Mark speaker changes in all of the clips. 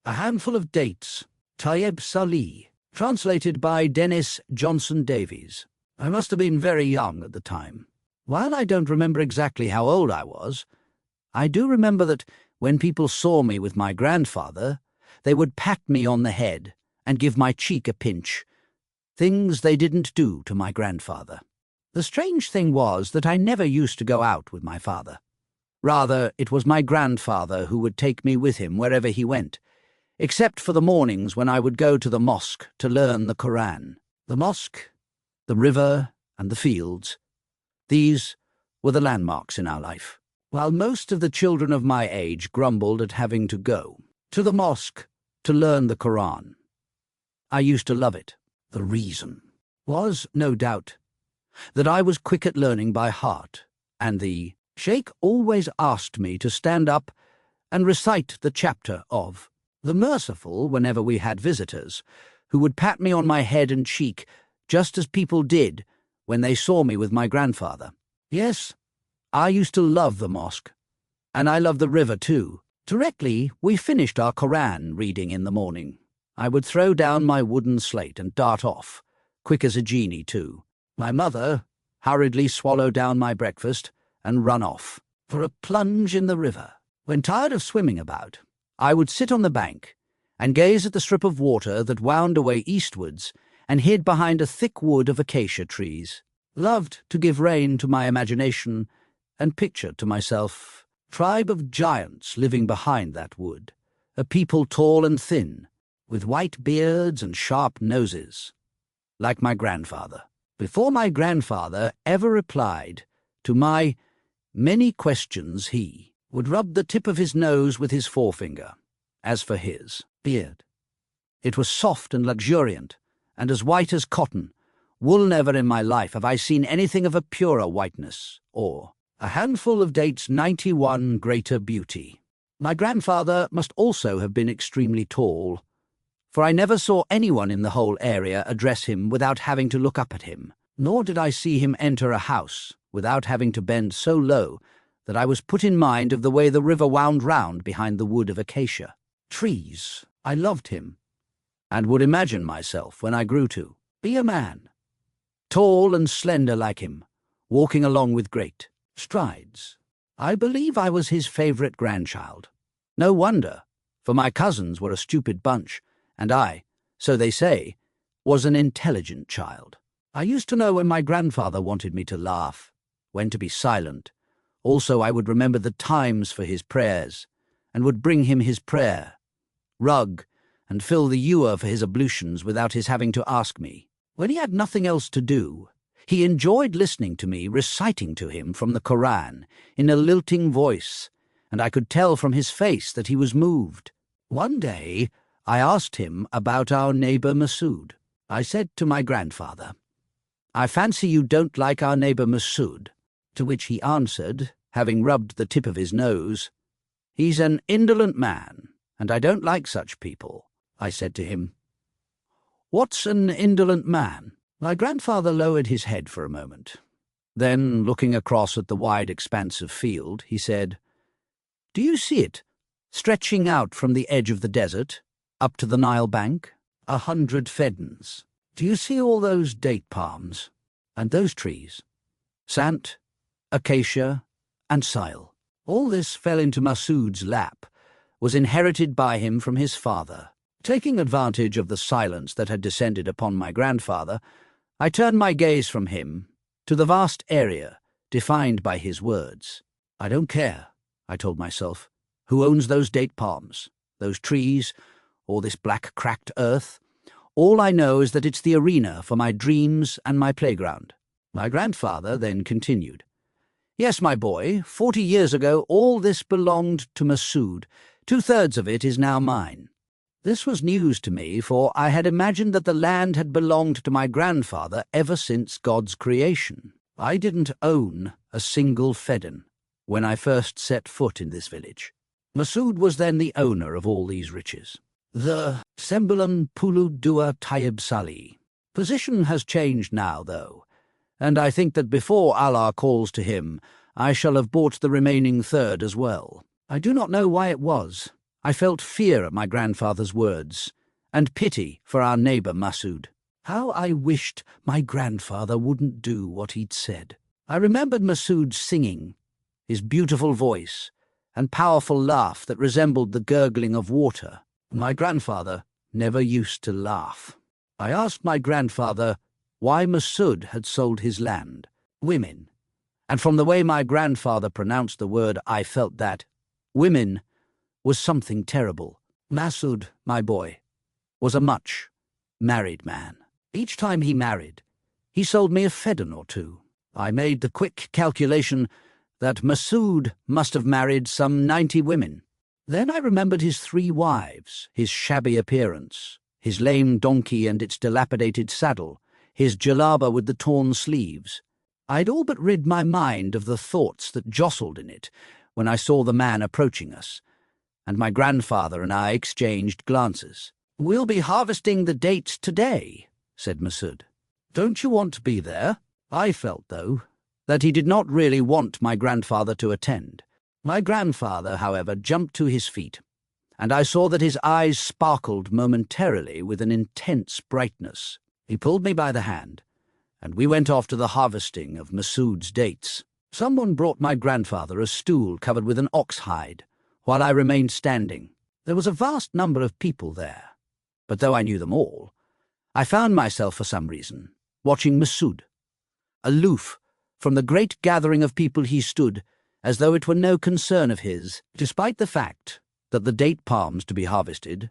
Speaker 1: A handful of dates. Tayeb Salih. Translated by Dennis Johnson Davies. I must have been very young at the time. While I don't remember exactly how old I was, I do remember that when people saw me with my grandfather, they would pat me on the head and give my cheek a pinch, things they didn't do to my grandfather. The strange thing was that I never used to go out with my father. Rather, it was my grandfather who would take me with him wherever he went, except for the mornings when I would go to the mosque to learn the Quran. The mosque, the river, and the fields, these were the landmarks in our life. While most of the children of my age grumbled at having to go to the mosque to learn the Quran, I used to love it. The reason was, no doubt, that I was quick at learning by heart, and the Sheikh always asked me to stand up and recite the chapter of the Merciful whenever we had visitors, who would pat me on my head and cheek, just as people did when they saw me with my grandfather. Yes, I used to love the mosque, and I loved the river too. Directly we finished our Quran reading in the morning, I would throw down my wooden slate and dart off, quick as a genie too. My mother hurriedly swallow down my breakfast and run off for a plunge in the river. When tired of swimming about, I would sit on the bank and gaze at the strip of water that wound away eastwards and hid behind a thick wood of acacia trees. Loved to give rein to my imagination and picture to myself a tribe of giants living behind that wood, a people tall and thin, with white beards and sharp noses, like my grandfather. Before my grandfather ever replied to my many questions, he would rub the tip of his nose with his forefinger. As for his beard, it was soft and luxuriant, and as white as cotton. Wool. Never in my life have I seen anything of a purer whiteness, or a handful of dates 91 greater beauty. My grandfather must also have been extremely tall, for I never saw anyone in the whole area address him without having to look up at him, nor did I see him enter a house without having to bend so low that I was put in mind of the way the river wound round behind the wood of acacia trees. I loved him, and would imagine myself, when I grew to be a man, tall and slender like him, walking along with great strides. I believe I was his favourite grandchild. No wonder, for my cousins were a stupid bunch, and I, so they say, was an intelligent child. I used to know when my grandfather wanted me to laugh, when to be silent. Also, I would remember the times for his prayers, and would bring him his prayer rug and fill the ewer for his ablutions without his having to ask me. When he had nothing else to do, he enjoyed listening to me reciting to him from the Quran in a lilting voice, and I could tell from his face that he was moved. One day, I asked him about our neighbour Masood. I said to my grandfather, "I fancy you don't like our neighbour Masood," to which he answered, having rubbed the tip of his nose, "He's an indolent man, and I don't like such people." I said to him, "What's an indolent man?" My grandfather lowered his head for a moment. Then, looking across at the wide expanse of field, he said, "Do you see it, stretching out from the edge of the desert, up to the Nile bank? 100 feddans. Do you see all those date palms, and those trees? Sant, acacia, and sile. All this fell into Masood's lap, was inherited by him from his father." Taking advantage of the silence that had descended upon my grandfather, I turned my gaze from him to the vast area defined by his words. "I don't care," I told myself, "who owns those date palms, those trees, or this black cracked earth. All I know is that it's the arena for my dreams and my playground." My grandfather then continued, "Yes, my boy, 40 years ago all this belonged to Masood. 2/3 of it is now mine." This was news to me, for I had imagined that the land had belonged to my grandfather ever since God's creation. I didn't own a single feddan when I first set foot in this village. Masood was then the owner of all these riches. The Sembulan Pulu Dua Tayeb Salih. Position has changed now, though, and I think that before Allah calls to him, I shall have bought the remaining third as well. I do not know why it was. I felt fear at my grandfather's words, and pity for our neighbour Masood. How I wished my grandfather wouldn't do what he'd said. I remembered Masood's singing, his beautiful voice, and powerful laugh that resembled the gurgling of water. My grandfather never used to laugh. I asked my grandfather why Masood had sold his land. Women. And from the way my grandfather pronounced the word, I felt that women was something terrible. Masood, my boy, was a much married man. Each time he married, he sold me a feddan or two. I made the quick calculation that Masood must have married some 90 women. Then I remembered his 3 wives, his shabby appearance, his lame donkey and its dilapidated saddle, his jalaba with the torn sleeves. I'd all but rid my mind of the thoughts that jostled in it when I saw the man approaching us, and my grandfather and I exchanged glances. "We'll be harvesting the dates today," said Masood. "Don't you want to be there?" I felt, though, that he did not really want my grandfather to attend. My grandfather, however, jumped to his feet, and I saw that his eyes sparkled momentarily with an intense brightness. He pulled me by the hand, and we went off to the harvesting of Masood's dates. Someone brought my grandfather a stool covered with an ox hide, while I remained standing. There was a vast number of people there, but though I knew them all, I found myself, for some reason, watching Masood. Aloof from the great gathering of people he stood, as though it were no concern of his, despite the fact that the date palms to be harvested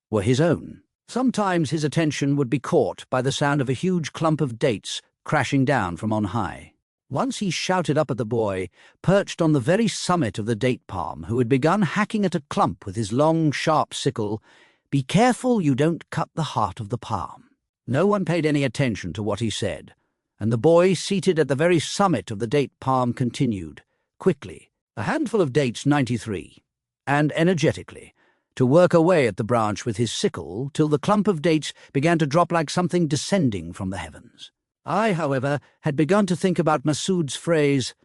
Speaker 1: were his own. Sometimes his attention would be caught by the sound of a huge clump of dates crashing down from on high. Once he shouted up at the boy, perched on the very summit of the date palm, who had begun hacking at a clump with his long, sharp sickle, "Be careful you don't cut the heart of the palm." No one paid any attention to what he said, and the boy, seated at the very summit of the date palm, continued, quickly, a handful of dates 93, and energetically, to work away at the branch with his sickle till the clump of dates began to drop like something descending from the heavens. I, however, had begun to think about Masood's phrase,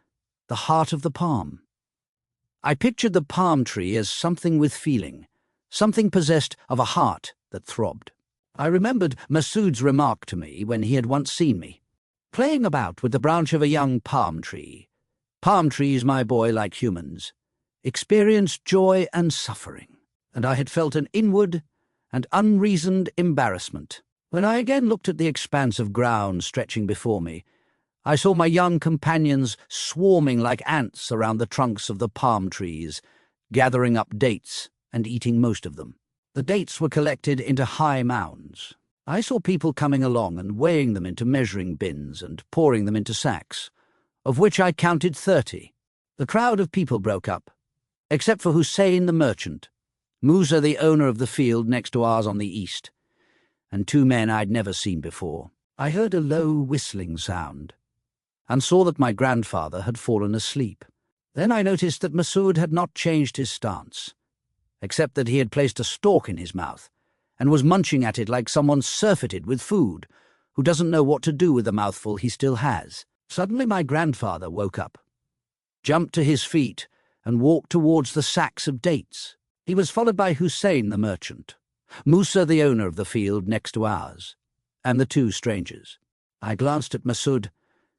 Speaker 1: "the heart of the palm." I pictured the palm tree as something with feeling, something possessed of a heart that throbbed. I remembered Masood's remark to me when he had once seen me, playing about with the branch of a young palm tree. Palm trees, my boy, like humans, experience joy and suffering, and I had felt an inward and unreasoned embarrassment. When I again looked at the expanse of ground stretching before me, I saw my young companions swarming like ants around the trunks of the palm trees, gathering up dates and eating most of them. The dates were collected into high mounds. I saw people coming along and weighing them into measuring bins and pouring them into sacks, of which I counted 30. The crowd of people broke up, except for Hussein the merchant, Musa the owner of the field next to ours on the east, and 2 men I'd never seen before. I heard a low whistling sound, and saw that my grandfather had fallen asleep. Then I noticed that Masood had not changed his stance, except that he had placed a stalk in his mouth, and was munching at it like someone surfeited with food, who doesn't know what to do with the mouthful he still has. Suddenly my grandfather woke up, jumped to his feet, and walked towards the sacks of dates. He was followed by Hussein the merchant, Musa the owner of the field next to ours, and the 2 strangers. I glanced at Masood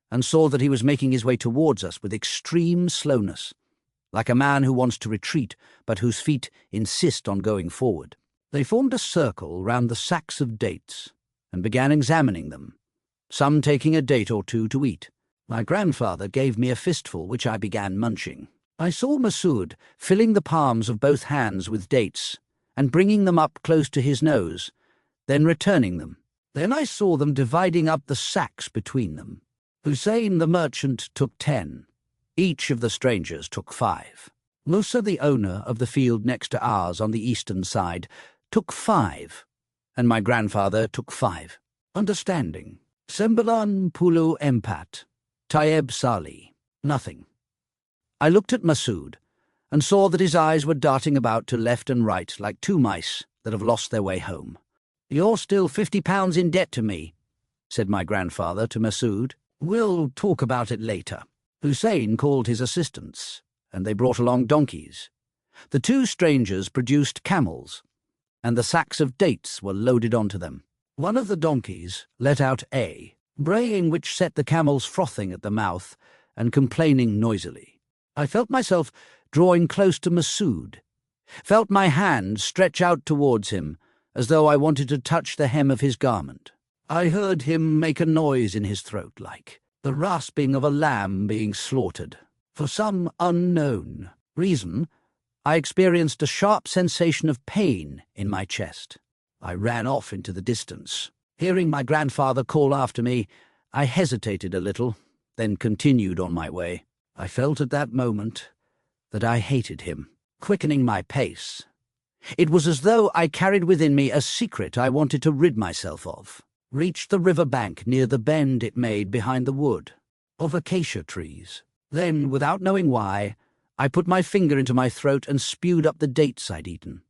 Speaker 1: and saw that he was making his way towards us with extreme slowness, like a man who wants to retreat but whose feet insist on going forward. They formed a circle round the sacks of dates and began examining them, some taking a date or 2 to eat. My grandfather gave me a fistful which I began munching. I saw Masood filling the palms of both hands with dates and bringing them up close to his nose, then returning them. Then I saw them dividing up the sacks between them. Hussein the merchant took 10. Each of the strangers took 5. Musa, the owner of the field next to ours on the eastern side, took 5, and my grandfather took 5. Understanding. Sembilan puluh empat. Tayeb Salih. Nothing. I looked at Masood and saw that his eyes were darting about to left and right like 2 mice that have lost their way home. "You're still £50 in debt to me," said my grandfather to Masood. "We'll talk about it later." Hussein called his assistants, and they brought along donkeys. The two strangers produced camels, and the sacks of dates were loaded onto them. One of the donkeys let out a braying which set the camels frothing at the mouth and complaining noisily. I felt myself drawing close to Masood, felt my hand stretch out towards him as though I wanted to touch the hem of his garment. I heard him make a noise in his throat like the rasping of a lamb being slaughtered. For some unknown reason, I experienced a sharp sensation of pain in my chest. I ran off into the distance. Hearing my grandfather call after me, I hesitated a little, then continued on my way. I felt at that moment that I hated him, quickening my pace. It was as though I carried within me a secret I wanted to rid myself of. Reached the river bank near the bend it made behind the wood of acacia trees. Then, without knowing why, I put my finger into my throat and spewed up the dates I'd eaten.